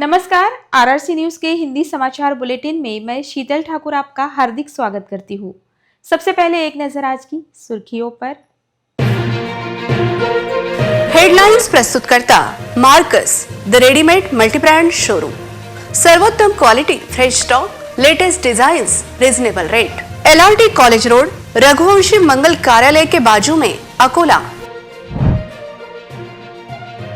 नमस्कार। RRC news के हिंदी समाचार बुलेटिन में मैं शीतल ठाकुर आपका हार्दिक स्वागत करती हूँ। सबसे पहले एक नजर आज की सुर्खियों पर। हेडलाइंस प्रस्तुत करता Marcus the readymade multibrand showroom. सर्वोत्तम quality, fresh stock, latest designs, reasonable rate. LRT college road, Raghuvanshi Mangal कार्यालय के बाजू में, अकोला।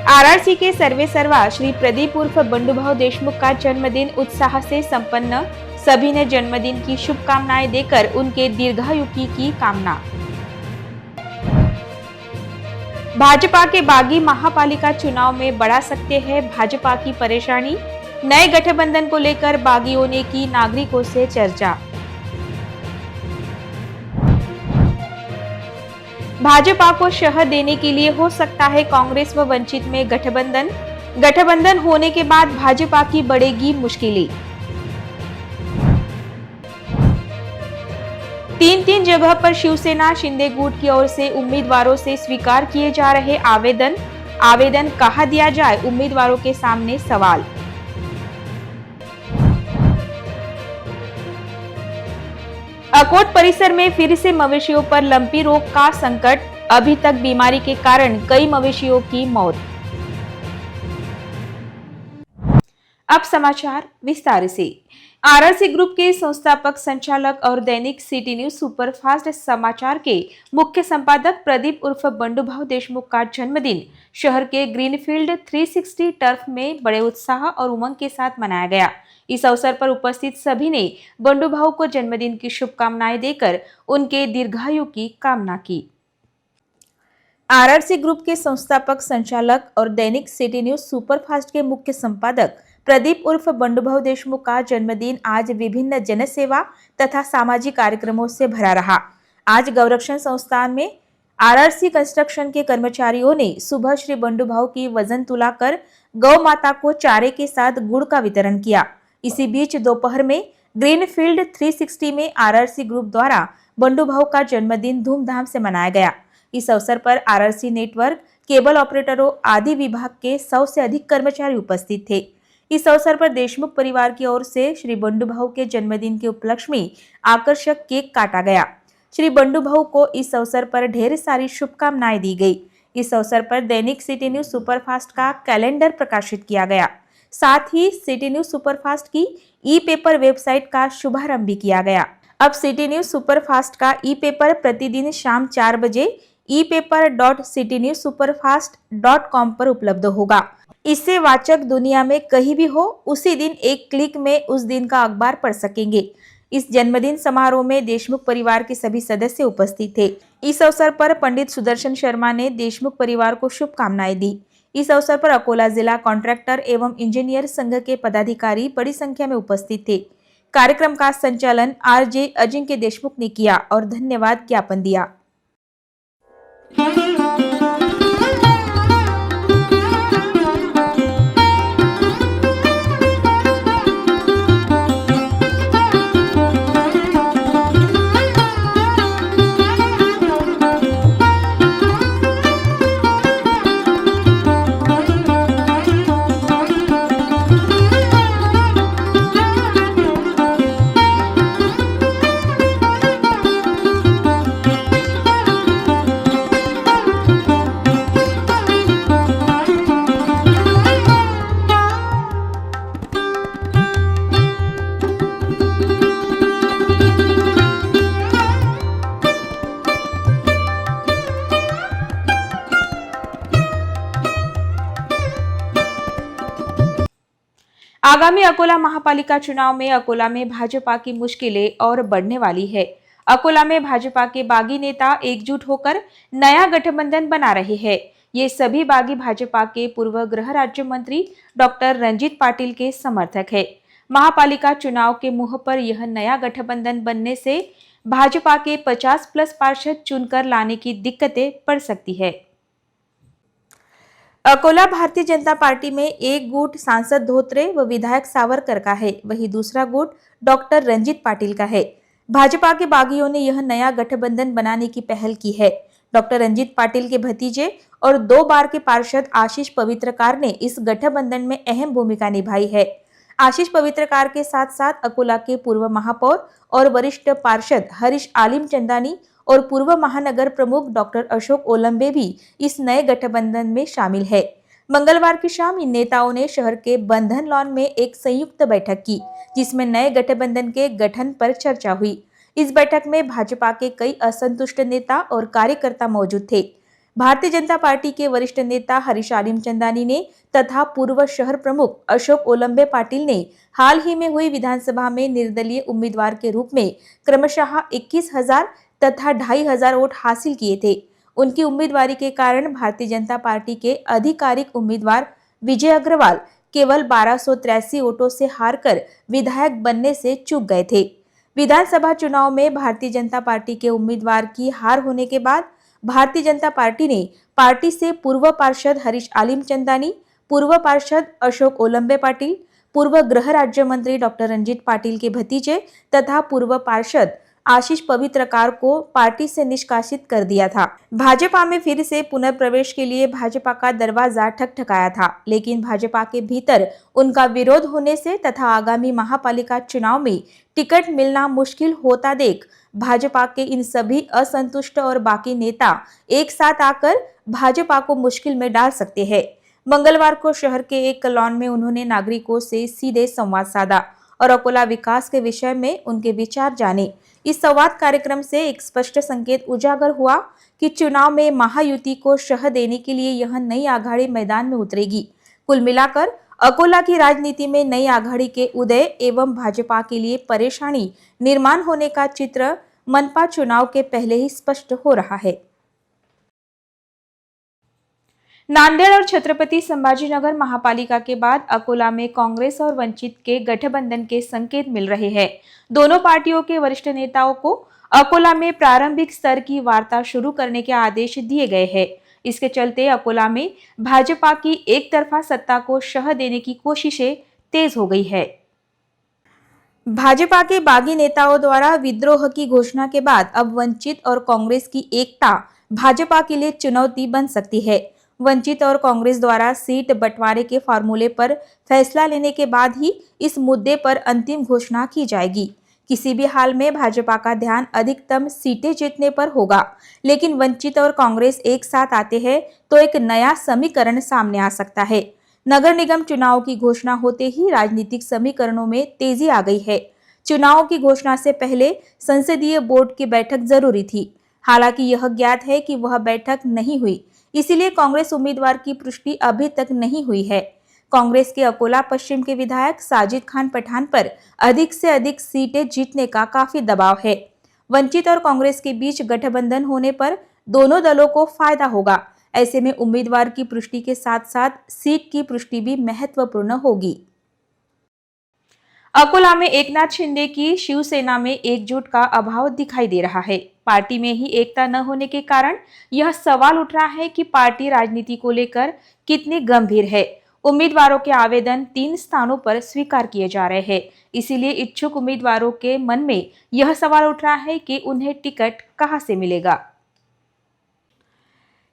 आरआरसी के सर्वे सर्वा श्री प्रदीप उर्फ बंडूभाऊ देशमुख का जन्मदिन उत्साह से संपन्न। सभी ने जन्मदिन की शुभकामनाएं देकर उनके दीर्घायु की कामना। भाजपा के बागी महापालिका चुनाव में बढ़ा सकते हैं भाजपा की परेशानी। नए गठबंधन को लेकर बागियों ने की नागरिकों से चर्चा। भाजपा को शह देने के लिए हो सकता है कांग्रेस व वंचित में गठबंधन होने के बाद भाजपा की बढ़ेगी मुश्किलें। तीन जगह पर शिवसेना शिंदे गुट की ओर से उम्मीदवारों से स्वीकार किए जा रहे आवेदन कहाँ दिया जाए, उम्मीदवारों के सामने सवाल। अकोट परिसर में फिर से मवेशियों पर लंपी रोग का संकट। अभी तक बीमारी के कारण कई मवेशियों की मौत। अब समाचार विस्तार से। आरआरसी ग्रुप के संस्थापक संचालक और दैनिक सिटी न्यूज सुपरफास्ट समाचार के मुख्य संपादक प्रदीप उर्फ बंडूभाऊ देशमुख का जन्मदिन शहर के ग्रीनफील्ड 360 टर्फ में बड़े उत्साह और उमंग के साथ मनाया गया। इस अवसर पर उपस्थित सभी ने बंडूभाऊ को जन्मदिन की शुभकामनाएं देकर उनके दीर्घायु की कामना की। आरआरसी ग्रुप के संस्थापक संचालक और दैनिक सिटी न्यूज सुपरफास्ट के मुख्य संपादक प्रदीप उर्फ बंडूभाऊ देशमुख का जन्मदिन आज विभिन्न जनसेवा तथा सामाजिक कार्यक्रमों से भरा रहा। आज गौरक्षण संस्थान में आरआरसी कंस्ट्रक्शन के कर्मचारियों ने सुबह श्री बंडूभाऊ की वजन तुलाकर गौ माता को चारे के साथ गुड़ का वितरण किया। इसी बीच दोपहर में ग्रीनफील्ड 360 में आरआरसी ग्रुप द्वारा बंडूभाऊ का जन्मदिन धूमधाम से मनाया गया। इस अवसर पर आरआरसी नेटवर्क, केबल ऑपरेटरों आदि विभाग के 100 से अधिक कर्मचारी उपस्थित थे। इस अवसर पर देशमुख परिवार की ओर से श्री बंडूभाऊ के जन्मदिन के उपलक्ष्य में आकर्षक केक काटा गया। श्री बंडूभाऊ को इस अवसर पर ढेर सारी शुभकामनाएं दी गई। इस अवसर पर दैनिक सिटी न्यूज सुपरफास्ट का कैलेंडर प्रकाशित किया गया। साथ ही सिटी न्यूज सुपरफास्ट की ई-पेपर वेबसाइट का शुभारंभ भी किया गया। अब सिटी न्यूज सुपरफास्ट का ई-पेपर प्रतिदिन शाम 4 बजे epaper.citynewssuperfast.com पर उपलब्ध होगा। इससे वाचक दुनिया में कहीं भी हो उसी दिन एक क्लिक में उस दिन का अखबार पढ़ सकेंगे। इस जन्मदिन समारोह में देशमुख परिवार के सभी सदस्य उपस्थित थे। इस अवसर पर पंडित सुदर्शन शर्मा ने देशमुख परिवार को शुभकामनाएं दी। इस अवसर पर अकोला जिला कॉन्ट्रैक्टर एवं इंजीनियर संघ के पदाधिकारी बड़ी संख्या में उपस्थित थे। कार्यक्रम का संचालन RJ अजिंक्य देशमुख ने किया और धन्यवाद ज्ञापन दिया। आगामी अकोला महापालिका चुनाव में अकोला में भाजपा की मुश्किलें और बढ़ने वाली है। अकोला में भाजपा के बागी नेता एकजुट होकर नया गठबंधन बना रहे हैं। ये सभी बागी भाजपा के पूर्व गृह राज्य मंत्री डॉक्टर रंजीत पाटिल के समर्थक है। महापालिका चुनाव के मुंह पर यह नया गठबंधन बनने से भाजपा के 50+ पार्षद चुनकर लाने की दिक्कतें पड़ सकती है। अकोला भारतीय जनता पार्टी में एक गुट सांसद धोत्रे व विधायक सावरकर का है, वहीं दूसरा गुट डॉक्टर रंजीत पाटिल का है। भाजपा के बागियों ने यह नया गठबंधन बनाने की पहल की है। डॉक्टर रंजीत पाटिल के भतीजे और 2 बार के पार्षद आशीष पवित्रकार ने इस गठबंधन में अहम भूमिका निभाई है। आशीष पवित्रकार के साथ साथ अकोला के पूर्व महापौर और वरिष्ठ पार्षद हरीश आलिम चंदानी और पूर्व महानगर प्रमुख डॉक्टर अशोक ओलंबे भी इस नए गठबंधन में शामिल है। मंगलवार की शाम इन नेताओं ने शहर के बंधन लॉन में एक संयुक्त बैठक की, जिसमें नए गठबंधन के गठन पर चर्चा हुई। इस बैठक में भाजपा के कई असंतुष्ट नेता और कार्यकर्ता मौजूद थे। भारतीय जनता पार्टी के वरिष्ठ नेता हरीश आलिम चंदानी ने तथा पूर्व शहर प्रमुख अशोक ओलंबे पाटिल ने हाल ही में हुई विधानसभा में निर्दलीय उम्मीदवार के रूप में क्रमशः 21,000 तथा 2,500 वोट हासिल किए थे। उनकी उम्मीदवारी के कारण भारतीय जनता पार्टी के आधिकारिक उम्मीदवार विजय अग्रवाल केवल 1283 वोटों से हारकर विधायक बनने से चूक गए थे। विधानसभा चुनाव में भारतीय जनता पार्टी के उम्मीदवार की हार होने के बाद भारतीय जनता पार्टी ने पार्टी से पूर्व पार्षद हरीश आलिम चंदानी, पूर्व पार्षद अशोक ओलंबे पाटिल, पूर्व गृह राज्य मंत्री डॉक्टर रंजीत पाटिल के भतीजे तथा पूर्व पार्षद आशीष पवित्रकार को पार्टी से निष्कासित कर दिया था। भाजपा में फिर से पुनर्प्रवेश के लिए भाजपा का दरवाजा ठकठकाया था, लेकिन भाजपा के भीतर उनका विरोध होने से तथा आगामी महापालिका चुनाव में टिकट मिलना मुश्किल होता देख भाजपा के इन सभी असंतुष्ट और बाकी नेता एक साथ आकर भाजपा को मुश्किल में डाल सकते हैं। मंगलवार को शहर के एक लॉन में उन्होंने नागरिकों से सीधे संवाद साधा और अकोला विकास के विषय में उनके विचार जाने। इस संवाद कार्यक्रम से एक स्पष्ट संकेत उजागर हुआ कि चुनाव में महायुति को शह देने के लिए यह नई आघाड़ी मैदान में उतरेगी। कुल मिलाकर अकोला की राजनीति में नई आघाड़ी के उदय एवं भाजपा के लिए परेशानी निर्माण होने का चित्र मनपा चुनाव के पहले ही स्पष्ट हो रहा है। नांदेड़ और छत्रपति संभाजीनगर महापालिका के बाद अकोला में कांग्रेस और वंचित के गठबंधन के संकेत मिल रहे हैं। दोनों पार्टियों के वरिष्ठ नेताओं को अकोला में प्रारंभिक स्तर की वार्ता शुरू करने के आदेश दिए गए हैं। इसके चलते अकोला में भाजपा की एक तरफा सत्ता को शह देने की कोशिशें तेज हो गई है। भाजपा के बागी नेताओं द्वारा विद्रोह की घोषणा के बाद अब वंचित और कांग्रेस की एकता भाजपा के लिए चुनौती बन सकती है। वंचित और कांग्रेस द्वारा सीट बंटवारे के फार्मूले पर फैसला लेने के बाद ही इस मुद्दे पर अंतिम घोषणा की जाएगी। किसी भी हाल में भाजपा का ध्यान अधिकतम सीटें जीतने पर होगा, लेकिन वंचित और कांग्रेस एक साथ आते हैं तो एक नया समीकरण सामने आ सकता है। नगर निगम चुनाव की घोषणा होते ही राजनीतिक समीकरणों में तेजी आ गई है। चुनाव की घोषणा से पहले संसदीय बोर्ड की बैठक जरूरी थी। हालांकि यह ज्ञात है कि वह बैठक नहीं हुई, इसीलिए कांग्रेस उम्मीदवार की पुष्टि अभी तक नहीं हुई है। कांग्रेस के अकोला पश्चिम के विधायक साजिद खान पठान पर अधिक से अधिक सीटें जीतने का काफी दबाव है। वंचित और कांग्रेस के बीच गठबंधन होने पर दोनों दलों को फायदा होगा। ऐसे में उम्मीदवार की पुष्टि के साथ साथ सीट की पुष्टि भी महत्वपूर्ण होगी। अकोला में एकनाथ शिंदे की शिवसेना में एकजुट का अभाव दिखाई दे रहा है। पार्टी में ही एकता न होने के कारण यह सवाल उठ रहा है कि पार्टी राजनीति को लेकर कितनी गंभीर है। उम्मीदवारों के आवेदन 3 स्थानों पर स्वीकार किए जा रहे हैं, इसीलिए इच्छुक उम्मीदवारों के मन में यह सवाल उठ रहा है कि उन्हें टिकट कहां से मिलेगा।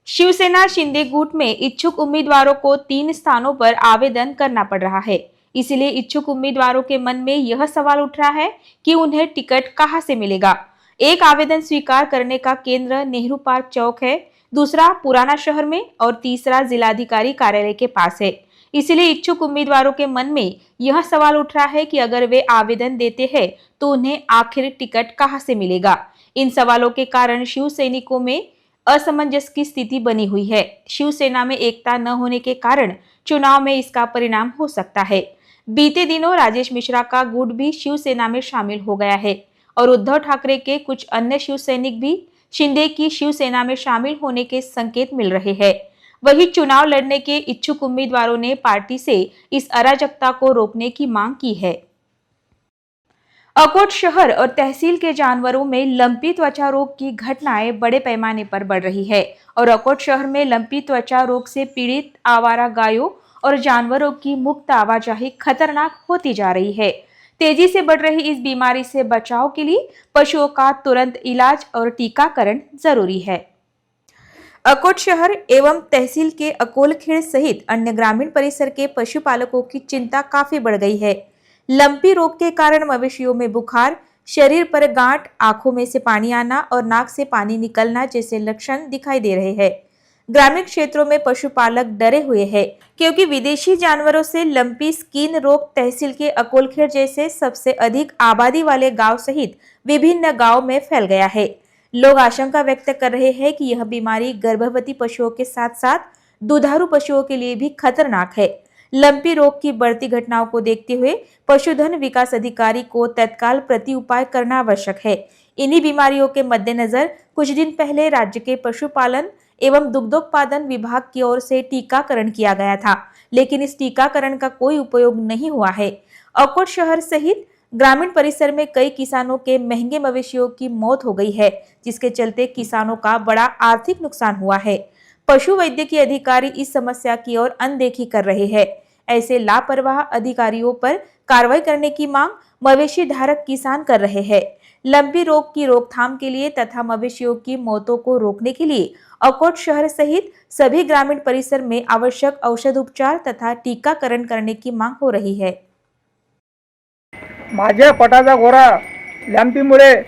शिवसेना शिंदे गुट में इच्छुक उम्मीदवारों को 3 स्थानों पर आवेदन करना पड़ रहा है, इसीलिए इच्छुक उम्मीदवारों के मन में यह सवाल उठ रहा है कि उन्हें टिकट कहां से मिलेगा। एक आवेदन स्वीकार करने का केंद्र नेहरू पार्क चौक है, दूसरा पुराना शहर में और तीसरा जिलाधिकारी कार्यालय के पास है। इसलिए इच्छुक उम्मीदवारों के मन में यह सवाल उठ रहा है कि अगर वे आवेदन देते हैं तो उन्हें आखिर टिकट कहां से मिलेगा। इन सवालों के कारण शिव सैनिकों में असमंजस की स्थिति बनी हुई है। शिवसेना में एकता न होने के कारण चुनाव में इसका परिणाम हो सकता है। बीते दिनों राजेश मिश्रा का गुट भी शिवसेना में शामिल हो गया है और उद्धव ठाकरे के कुछ अन्य शिव सैनिक भी शिंदे की शिवसेना में शामिल होने के संकेत मिल रहे हैं। वही चुनाव लड़ने के इच्छुक उम्मीदवारों ने पार्टी से इस अराजकता को रोकने की मांग की है। अकोट शहर और तहसील के जानवरों में लंपी त्वचा रोग की घटनाएं बड़े पैमाने पर बढ़ रही है और अकोट शहर में लंपी त्वचा रोग से पीड़ित आवारा गायों और जानवरों की मुक्त आवाजाही खतरनाक होती जा रही है। तेजी से बढ़ रही इस बीमारी से बचाव के लिए पशुओं का तुरंत इलाज और टीकाकरण जरूरी है। अकोट शहर एवं तहसील के अकोलखेड़ सहित अन्य ग्रामीण परिसर के पशुपालकों की चिंता काफी बढ़ गई है। लंपी रोग के कारण मवेशियों में बुखार, शरीर पर गांठ, आंखों में से पानी आना और नाक से पानी निकलना जैसे लक्षण दिखाई दे रहे हैं। ग्रामीण क्षेत्रों में पशुपालक डरे हुए हैं क्योंकि विदेशी जानवरों से लंपी स्किन रोग तहसील के अकोलखेड़ जैसे सबसे अधिक आबादी वाले गांव सहित विभिन्न गांव में फैल गया है। लोग आशंका व्यक्त कर रहे हैं कि यह बीमारी गर्भवती पशुओं के साथ साथ दुधारू पशुओं के लिए भी खतरनाक है। लंपी रोग की बढ़ती घटनाओं को देखते हुए पशुधन विकास अधिकारी को तत्काल प्रति उपाय करना आवश्यक है। इन्हीं बीमारियों के मद्देनजर कुछ दिन पहले राज्य के पशुपालन एवं दुग्धोत्पादन विभाग की ओर से टीकाकरण किया गया था, लेकिन इस टीकाकरण का कोई उपयोग नहीं हुआ है। अकोट शहर सहित ग्रामीण परिसर में कई किसानों के महंगे मवेशियों की मौत हो गई है, जिसके चलते किसानों का बड़ा आर्थिक नुकसान हुआ है। पशु वैद्यकीय अधिकारी इस समस्या की ओर अनदेखी कर रहे हैं। ऐसे लापरवाह अधिकारियों पर कार्रवाई करने की मांग मवेशी धारक किसान कर रहे हैं। लंपी रोग की रोकथाम के लिए तथा मवेशियों की मौतों को रोकने के लिए अकोट शहर सहित सभी ग्रामीण परिसर में आवश्यक औषध उपचार तथा टीकाकरण करने की मांग हो रही है। माझ्या पटाचा गोरा लॅम्पीमुळे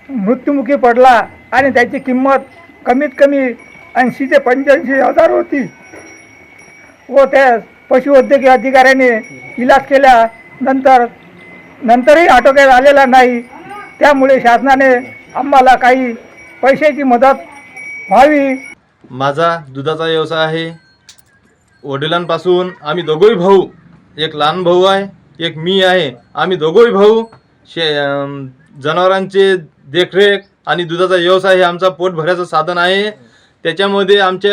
मृत्युमुखी पडला आणि त्याची किंमत कमीत कमी 80 ते 85 हजार होती व त्या पशुवैद्यकीय अधिकाऱ्याने इलाज केल्यानंतरही आटोक्यात आलेला नाही। त्यामुळे शासनाने आम्हाला काही पैशाची मदत व्हावी। माझा दुधाचा व्यवसाय आहे। वडिलांपासून आम्ही दोघंही भाऊ, एक लहान भाऊ आहे, एक मी आहे। आम्ही दोघंही भाऊ जनावरांचे देखरेख आणि दुधाचा व्यवसाय हे आमचा पोट भरायचं साधन आहे। त्याच्यामध्ये आमचे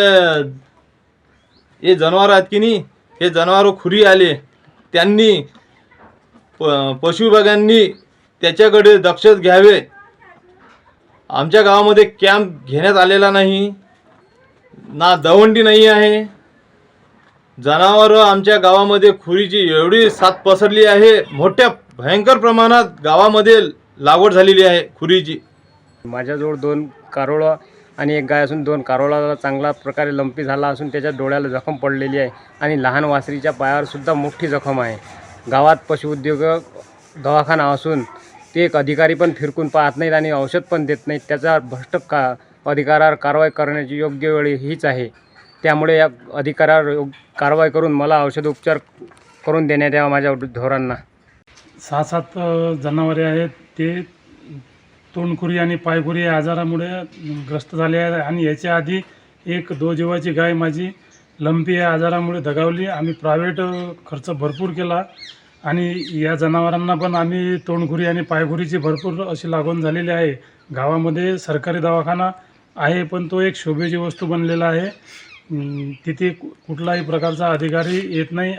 हे जनावर आहेत की नाही, हे जनावर खुरी आले, त्यांनी पशु विभागांनी त्याच्याकडे दक्ष घ्यावे। आमच्या गावामध्ये कॅम्प घेण्यात आलेला नाही, ना दवंडी नाही आहे। जनावर आमच्या गावामध्ये खुरीची एवढी साथ पसरली आहे, मोठ्या भयंकर प्रमाणात गावामध्ये लागवड झालेली आहे खुरीची। माझ्याजवळ 2 कारोळा आणि एक गाय असून 2 कारोळाला चांगला प्रकारे लंपी झाला असून त्याच्या डोळ्याला जखम पडलेली आहे आणि लहान वासरीच्या पायावर सुद्धा मोठी जखम आहे। गावात पशुउद्योग दवाखाना असून ते एक अधिकारी पण फिरकून पाहत नाहीत आणि औषध पण देत नाहीत। त्याचा भ्रष्ट अधिकारावर कारवाई करण्याची योग्य वेळ हीच आहे। त्यामुळे या अधिकारावर कारवाई करून मला औषध उपचार करून देण्यात यावा माझ्या ढोरांना। 6-7 जनावरे आहेत, ते तोंडखुरी आणि पायखुरी या आजारामुळे ग्रस्त झाले आहेत आणि याच्या आधी एक दोजीवाची गाय माझी लंपी या आजारामुळे दगावली। आम्ही प्रायव्हेट खर्च भरपूर केला आणि या जनावरांना पण आम्ही तोंडखुरी आणि पायखुरीची भरपूर अशी लागवण झालेली आहे। गावामध्ये सरकारी दवाखाना आहे, पण तो एक शोभेची वस्तू बनलेला आहे। तिथे कुठलाही प्रकारचा अधिकारी येत नाही।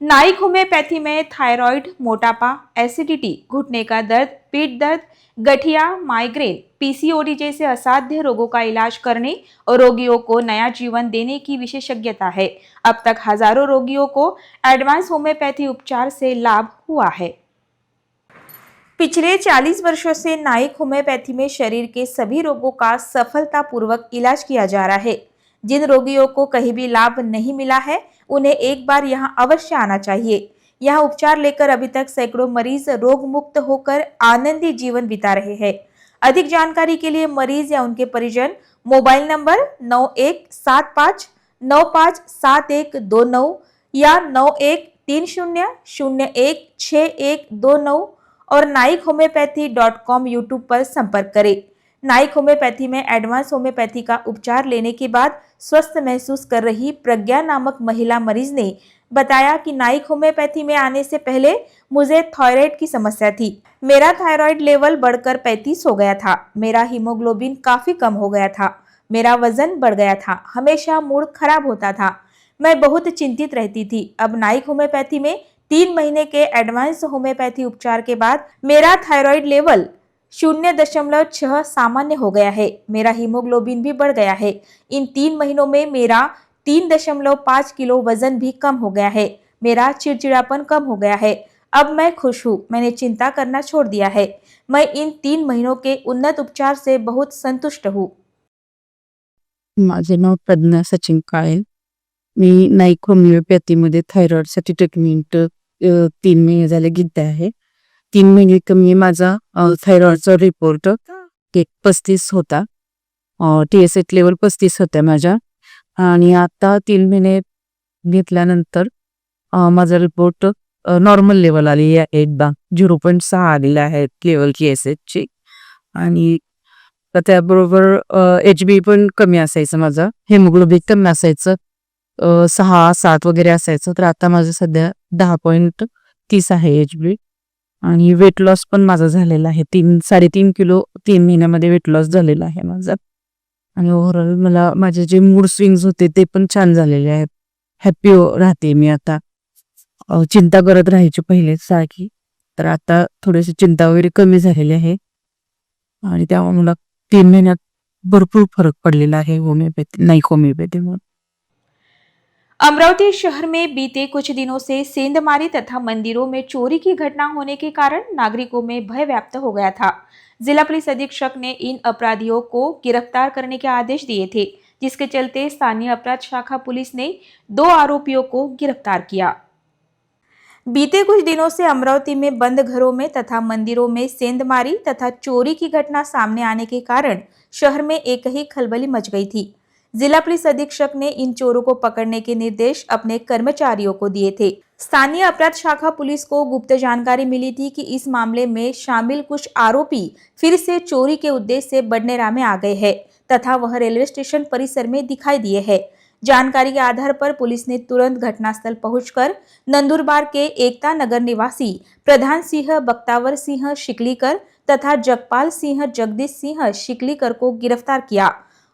नाइक होम्योपैथी में थायराइड, मोटापा, एसिडिटी, घुटने का दर्द, पीठ दर्द, गठिया, माइग्रेन, पीसीओडी जैसे असाध्य रोगों का इलाज करने और रोगियों को नया जीवन देने की विशेषज्ञता है। अब तक हजारों रोगियों को एडवांस होम्योपैथी उपचार से लाभ हुआ है। पिछले 40 वर्षों से नाइक होम्योपैथी में शरीर के सभी रोगों का सफलतापूर्वक इलाज किया जा रहा है। जिन रोगियों को कहीं भी लाभ नहीं मिला है, उन्हें एक बार यहां अवश्य आना चाहिए। यहां उपचार लेकर अभी तक सैकड़ों मरीज रोग मुक्त होकर आनंदी जीवन बिता रहे हैं। अधिक जानकारी के लिए मरीज या उनके परिजन मोबाइल नंबर 9175957129 या 9130016129 और naikhomeopathy.com यूट्यूब पर संपर्क करें। नाइक होम्योपैथी में एडवांस होम्योपैथी का उपचार लेने के बाद स्वस्थ महसूस कर रही प्रज्ञा नामक महिला मरीज ने बताया कि नाइक होम्योपैथी में आने से पहले मुझे थायराइड की समस्या थी। मेरा थायराइड लेवल बढ़कर 35 हो गया था। मेरा हीमोग्लोबिन काफी कम हो गया था। मेरा वजन बढ़ गया था। हमेशा मूड खराब होता था। मैं बहुत चिंतित रहती थी। अब नाइक होम्योपैथी में 3 महीने के एडवांस होम्योपैथी उपचार के बाद मेरा थायराइड लेवल 0.6 सामान्य हो गया है। मेरा हीमोग्लोबिन भी बढ़ गया है। इन 3 महीनों में मेरा 3.5 किलो वजन भी कम हो गया है। मेरा चिड़चिड़ापन कम हो गया है। अब मैं खुश हूँ। मैंने चिंता करना छोड़ दिया है। मैं इन 3 महीनों के उन्नत उपचार से बहुत संतुष्ट हूँ। माझे नाव प्रज्ञा सचिन काळे. मी नाईक होमिओपॅथीमध्ये थायरॉइडसाठी ट्रीटमेंट 3 महिने झाले घेते आहे. 3 महिने कमी माझा थायरॉइडचा रिपोर्ट 35 होता. TSH लेवल 35 होत्या माझ्या आणि आता 3 महिने घेतल्यानंतर माझा रिपोर्ट नॉर्मल लेवल आली आहे. एकदा 0.6 आलेला आहे लेवल TSHची आणि त्याबरोबर HB पण कमी असायचं माझं. हेमोग्लोबिन कमी असायचं 6-7 वगैरे असायचं. तर आता माझं सध्या 10.30 आहे HB आणि वेट लॉस पण माझा झालेला आहे. 3-3.5 किलो 3 महिन्यामध्ये वेट लॉस झालेला आहे माझा. आणि ओव्हरऑल मला माझे जे मूड स्विंग्स होते ते पण छान झालेले आहेत. हॅपी राहते मी आता. चिंता करत राहायची पहिले सारखी, तर आता थोडीशी चिंता वगैरे कमी झालेली आहे आणि त्यामुळे मला 3 महिन्यात भरपूर फरक पड़ेगा है होम्योपैथी नाइक होम्योपैथी में। अमरावती शहर में बीते कुछ दिनों से सेंधमारी तथा मंदिरों में चोरी की घटना होने के कारण नागरिकों में भय व्याप्त हो गया था। जिला पुलिस अधीक्षक ने इन अपराधियों को गिरफ्तार करने के आदेश दिए थे, जिसके चलते स्थानीय अपराध शाखा पुलिस ने 2 आरोपियों को गिरफ्तार किया। बीते कुछ दिनों से अमरावती में बंद घरों में तथा मंदिरों में सेंधमारी तथा चोरी की घटना सामने आने के कारण शहर में एक ही खलबली मच गई थी। जिला पुलिस अधीक्षक ने इन चोरों को पकड़ने के निर्देश अपने कर्मचारियों को दिए थे। स्थानीय अपराध शाखा पुलिस को गुप्त जानकारी मिली थी कि इस मामले में शामिल कुछ आरोपी फिर से चोरी के उद्देश्य से बडनेरा में आ गए हैं तथा वह रेलवे स्टेशन परिसर में दिखाई दिए हैं। जानकारी के आधार पर पुलिस ने तुरंत घटनास्थल पहुंचकर नंदुरबार के एकता नगर निवासी प्रधान सिंह बख्तावर सिंह शिकलीकर तथा जगपाल सिंह जगदीश सिंह शिकलीकर को गिरफ्तार किया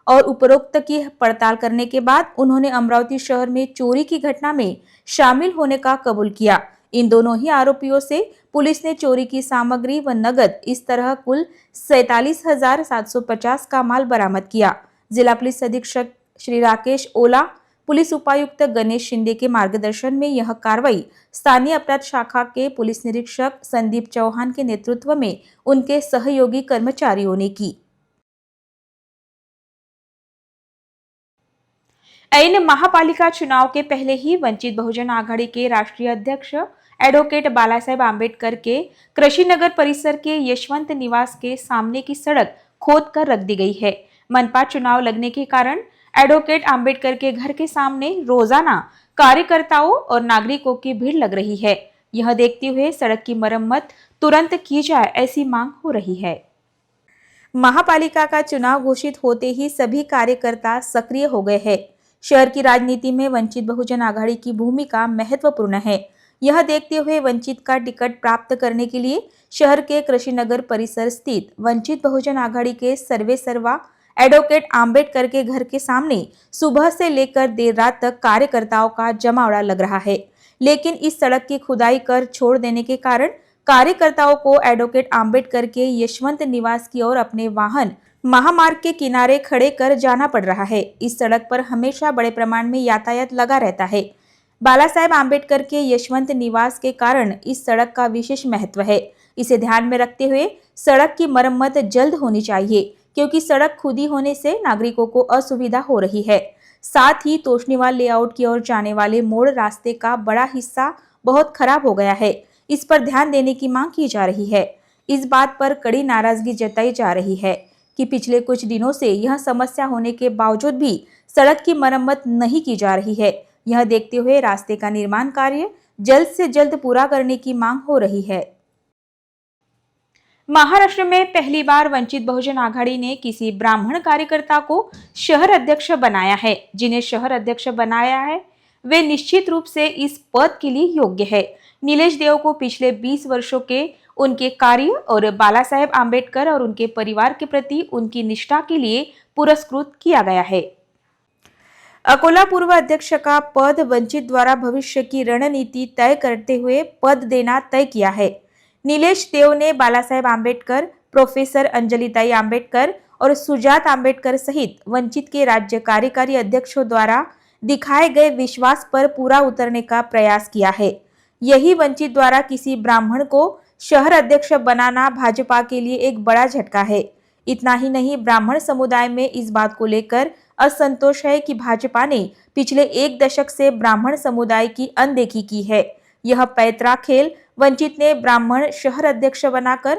और उपरोक्त की पड़ताल करने के बाद उन्होंने अमरावती शहर में चोरी की घटना में शामिल होने का कबूल किया। इन दोनों ही आरोपियों से पुलिस ने चोरी की सामग्री व नगद इस तरह कुल 47,750 का माल बरामद किया। जिला पुलिस अधीक्षक श्री राकेश ओला, पुलिस उपायुक्त गणेश शिंदे के मार्गदर्शन में यह कार्रवाई स्थानीय अपराध शाखा के पुलिस निरीक्षक संदीप चौहान के नेतृत्व में उनके सहयोगी कर्मचारियों ने की। इन महापालिका चुनाव के पहले ही वंचित बहुजन आघाड़ी के राष्ट्रीय अध्यक्ष एडवोकेट बालासाहेब आंबेडकर के कृषिनगर परिसर के यशवंत निवास के सामने की सड़क खोद कर रख दी गई है। मनपा चुनाव लगने के कारण एडवोकेट आंबेडकर के घर के सामने रोजाना कार्यकर्ताओं और नागरिकों की भीड़ लग रही है। यह देखते हुए सड़क की मरम्मत तुरंत की जाए, ऐसी मांग हो रही है। महापालिका का चुनाव घोषित होते ही सभी कार्यकर्ता सक्रिय हो गए हैं। शहर की राजनीति में वंचित बहुजन आघाड़ी की भूमिका महत्वपूर्ण है। यह देखते हुए वंचित का टिकट प्राप्त करने के लिए शहर के कृषिनगर परिसर स्थित वंचित बहुजन आघाड़ी के सर्वे सर्वा एडवोकेट आंबेडकर के घर के सामने सुबह से लेकर देर रात तक कार्यकर्ताओं का जमावड़ा लग रहा है। लेकिन इस सड़क की खुदाई कर छोड़ देने के कारण कार्यकर्ताओं को एडवोकेट आंबेडकर के यशवंत निवास की ओर अपने वाहन महामार्ग के किनारे खड़े कर जाना पड़ रहा है। इस सड़क पर हमेशा बड़े प्रमाण में यातायात लगा रहता है। बालासाहेब आंबेडकर के यशवंत निवास के कारण इस सड़क का विशेष महत्व है। इसे ध्यान में रखते हुए सड़क की मरम्मत जल्द होनी चाहिए, क्योंकि सड़क खुदी होने से नागरिकों को असुविधा हो रही है। साथ ही तोशनीवाल लेआउट की ओर जाने वाले मोड़ रास्ते का बड़ा हिस्सा बहुत खराब हो गया है। इस पर ध्यान देने की मांग की जा रही है। इस बात पर कड़ी नाराजगी जताई जा रही है कि पिछले कुछ दिनों से यह समस्या होने के बावजूद भी सड़क की मरम्मत नहीं की जा रही है। यह देखते हुए रास्ते का निर्माण कार्य जल्द से जल्द पूरा करने की मांग हो रही है। महाराष्ट्र में पहली बार वंचित बहुजन आघाड़ी ने किसी ब्राह्मण कार्यकर्ता को शहर अध्यक्ष बनाया है। जिन्हें शहर अध्यक्ष बनाया है वे निश्चित रूप से इस पद के लिए योग्य है। नीलेश देव को पिछले 20 वर्षों के उनके कार्य और बालासाहेब आंबेडकर और उनके परिवार के प्रति उनकी निष्ठा के लिए पुरस्कृत किया गया है। अकोला पूर्व अध्यक्ष का पद वंचित द्वारा भविष्य की रणनीति तय करते हुए पद देना तय किया है। नीलेश देव ने बालासाहेब आंबेडकर, प्रोफेसर अंजलिताई आंबेडकर और सुजात आंबेडकर सहित वंचित के राज्य कार्यकारी अध्यक्षों द्वारा दिखाए गए विश्वास पर पूरा उतरने का प्रयास किया है। यही वंचित द्वारा किसी ब्राह्मण को शहर अध्यक्ष बनाना भाजपा के लिए एक बड़ा झटका है। इतना ही नहीं, ब्राह्मण समुदाय में इस बात को लेकर असंतोष है कि भाजपा ने पिछले 1 दशक से ब्राह्मण समुदाय की अनदेखी की है। यह पैतरा खेल वंचित ने ब्राह्मण शहर अध्यक्ष बनाकर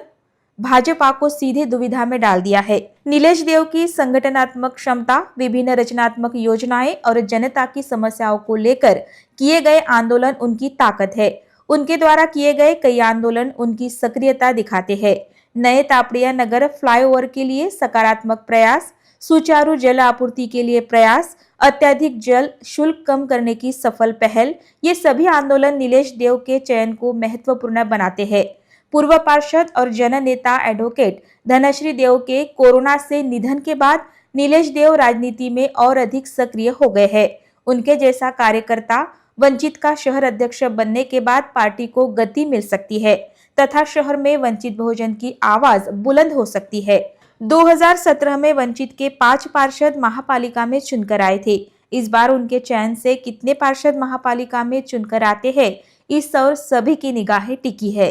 भाजपा को सीधे दुविधा में डाल दिया है। नीलेश देव की संगठनात्मक क्षमता, विभिन्न रचनात्मक योजनाएं और जनता की समस्याओं को लेकर किए गए आंदोलन उनकी ताकत है। उनके द्वारा किए गए कई आंदोलन उनकी सक्रियता दिखाते हैं। नए तापड़िया नगर फ्लाईओवर के लिए सकारात्मक प्रयास, सुचारू जल आपूर्ति के लिए प्रयास, अत्यधिक जल शुल्क कम करने की सफल पहल, ये सभी आंदोलन नीलेश देव के चयन को महत्वपूर्ण बनाते हैं। पूर्व पार्षद और जननेता एडवोकेट धनश्री देव के कोरोना से निधन के बाद नीलेश देव राजनीति में और अधिक सक्रिय हो गए हैं। उनके जैसा कार्यकर्ता वंचित का शहर अध्यक्ष बनने के बाद पार्टी को गति मिल सकती है तथा शहर में वंचित बहुजन की आवाज बुलंद हो सकती है। 2017 में वंचित के 5 पार्षद महापालिका में चुनकर आए थे। इस बार उनके चयन से कितने पार्षद महापालिका में चुनकर आते हैं, इस ओर सभी की निगाहें टिकी है।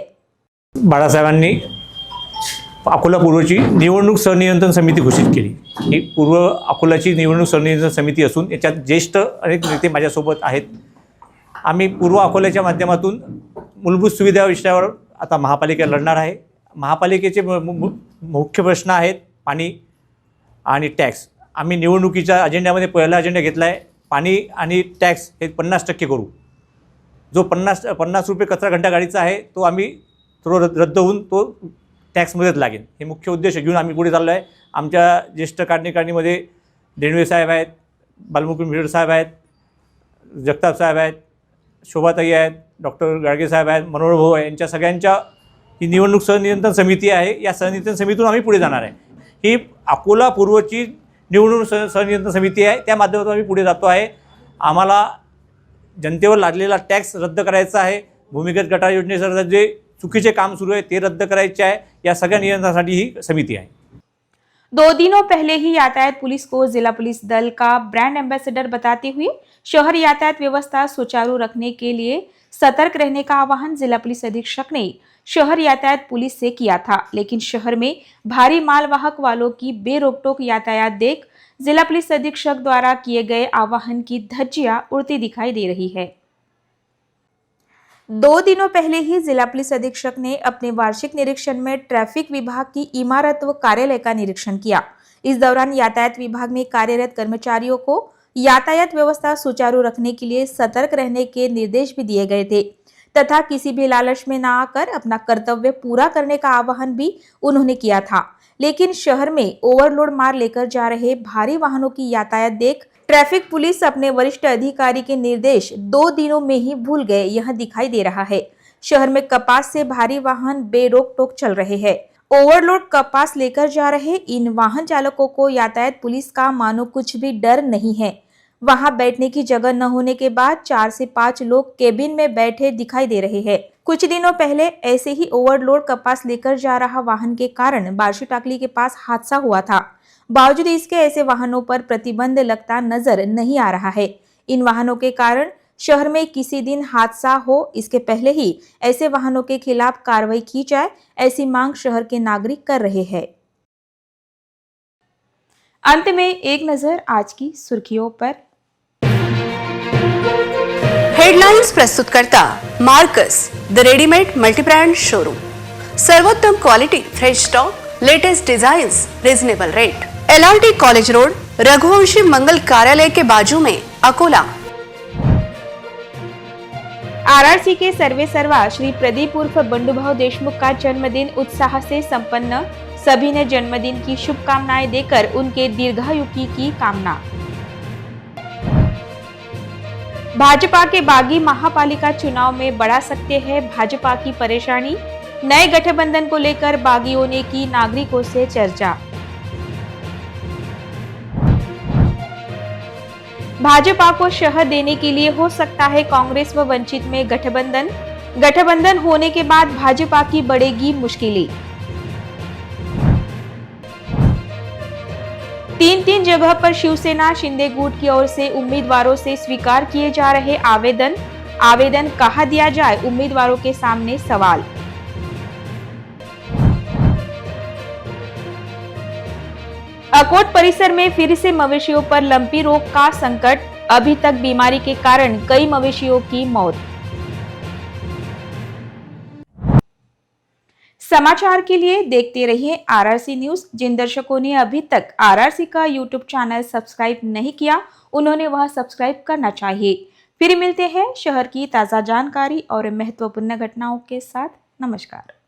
बाळासाहेबांनी अकोला पूर्वची निवडणूक सहनियंत्रण समिती घोषित केली। ही पूर्व अकोलाची निवडणूक सहनियंत्रण समिती असून याच्यात ज्येष्ठ अनेक नेते माझ्यासोबत आहेत। आम्ही पूर्व अकोल्याच्या माध्यमातून मूलभूत सुविधा विषयावर आता महापालिका लढणार आहे। महापालिकेचे मुख्य प्रश्न आहेत पाणी आणि टॅक्स। आम्ही निवडणुकीच्या अजेंड्यामध्ये पहिला अजेंडा घेतला आहे, पाणी आणि टॅक्स हे 50% करू। जो 50 रुपये कचरा घंटा गाडीचा आहे तो आम्ही तो रद्द होऊन तो टॅक्समध्येच लागेल। हे मुख्य उद्देश घेऊन आम्ही पुढे चाललो आहे। आमच्या ज्येष्ठ कार्यकारिणीमध्ये देणवे साहेब आहेत, बालमुकुंद भिडर साहेब आहेत, जगताप साहेब आहेत, शोभाताई आहेत, डॉक्टर गाडगे साहेब आहेत, मनोहर भाऊ आहे। यांच्या सगळ्यांच्या ही निवडणूक सहनियंत्रण समिती आहे। या सहनियंत्रण समितीतून आम्ही पुढे जाणार आहे। ही अकोला पूर्वची निवडणूक सहनियंत्रण समिती आहे, त्या माध्यमातून आम्ही पुढे जातो आहे। आम्हाला जनतेवर लादलेला टॅक्स रद्द करायचा आहे। भूमिगत गटार योजनेसह जे चुकीचे काम सुरू आहे ते रद्द करायचे आहे। या सगळ्या नियंत्रणासाठी ही समिती आहे। 2 दिनों पहले ही यातायात पुलिस को जिला पुलिस दल का ब्रांड एम्बेसडर बताते हुए शहर यातायात व्यवस्था सुचारू रखने के लिए सतर्क रहने का आह्वान जिला पुलिस अधीक्षक ने शहर यातायात पुलिस से किया था। लेकिन शहर में भारी मालवाहक वालों की बेरोकटोक यातायात देख जिला पुलिस अधीक्षक द्वारा किए गए आह्वान की धज्जियां उड़ती दिखाई दे रही है। 2 दिनों पहले ही जिला पुलिस अधीक्षक ने अपने वार्षिक निरीक्षण में ट्रैफिक विभाग की इमारत व कार्यालय का निरीक्षण किया। इस दौरान यातायात विभाग में कार्यरत कर्मचारियों को यातायात व्यवस्था सुचारू रखने के लिए सतर्क रहने के निर्देश भी दिए गए थे तथा किसी भी लालच में न आकर अपना कर्तव्य पूरा करने का आह्वान भी उन्होंने किया था। लेकिन शहर में ओवरलोड मार लेकर जा रहे भारी वाहनों की यातायात देख ट्रैफिक पुलिस अपने वरिष्ठ अधिकारी के निर्देश 2 दिनों में ही भूल गए, यह दिखाई दे रहा है। शहर में कपास से भारी वाहन बेरोक टोक चल रहे हैं। ओवरलोड कपास लेकर जा रहे इन वाहन चालकों को यातायात पुलिस का मानो कुछ भी डर नहीं है। वहां बैठने की जगह न होने के बाद 4 से 5 लोग केबिन में बैठे दिखाई दे रहे हैं। कुछ दिनों पहले ऐसे ही ओवरलोड कपास लेकर जा रहा वाहन के कारण बार्शी टाकली के पास हादसा हुआ था। बावजूद इसके ऐसे वाहनों पर प्रतिबंध लगता नजर नहीं आ रहा है। इन वाहनों के कारण शहर में किसी दिन हादसा हो, इसके पहले ही ऐसे वाहनों के खिलाफ कार्रवाई की जाए, ऐसी मांग शहर के नागरिक कर रहे हैं। अंत में एक नजर आज की सुर्खियों पर। हेडलाइंस प्रस्तुत करता Marcus the readymade multibrand showroom. सर्वोत्तम quality, fresh stock, latest designs, reasonable rate. LRT college road, Raghuvanshi Mangal कार्यालय के बाजू में, अकोला। RRC के सर्वे सर्वा श्री प्रदीप उर्फ बंडूभाऊ देशमुख का जन्मदिन उत्साह से संपन्न। सभी ने जन्मदिन की शुभकामनाएं देकर उनके दीर्घायु की कामना। भाजपा के बागी महापालिका चुनाव में बढ़ा सकते हैं भाजपा की परेशानी। नए गठबंधन को लेकर बागियों ने की नागरिकों से चर्चा। भाजपा को शह देने के लिए हो सकता है कांग्रेस व वंचित में गठबंधन होने के बाद भाजपा की बढ़ेगी मुश्किलें। 3 जगह पर शिवसेना शिंदे गुट की ओर से उम्मीदवारों से स्वीकार किए जा रहे आवेदन कहाँ दिया जाए, उम्मीदवारों के सामने सवाल। अकोट परिसर में फिर से मवेशियों पर लंपी रोग का संकट, अभी तक बीमारी के कारण कई मवेशियों की मौत। समाचार के लिए देखते रहिए आरआरसी न्यूज। जिन दर्शकों ने अभी तक आरआरसी का यूट्यूब चैनल सब्सक्राइब नहीं किया, उन्होंने वह सब्सक्राइब करना चाहिए। फिर मिलते हैं शहर की ताजा जानकारी और महत्वपूर्ण घटनाओं के साथ। नमस्कार।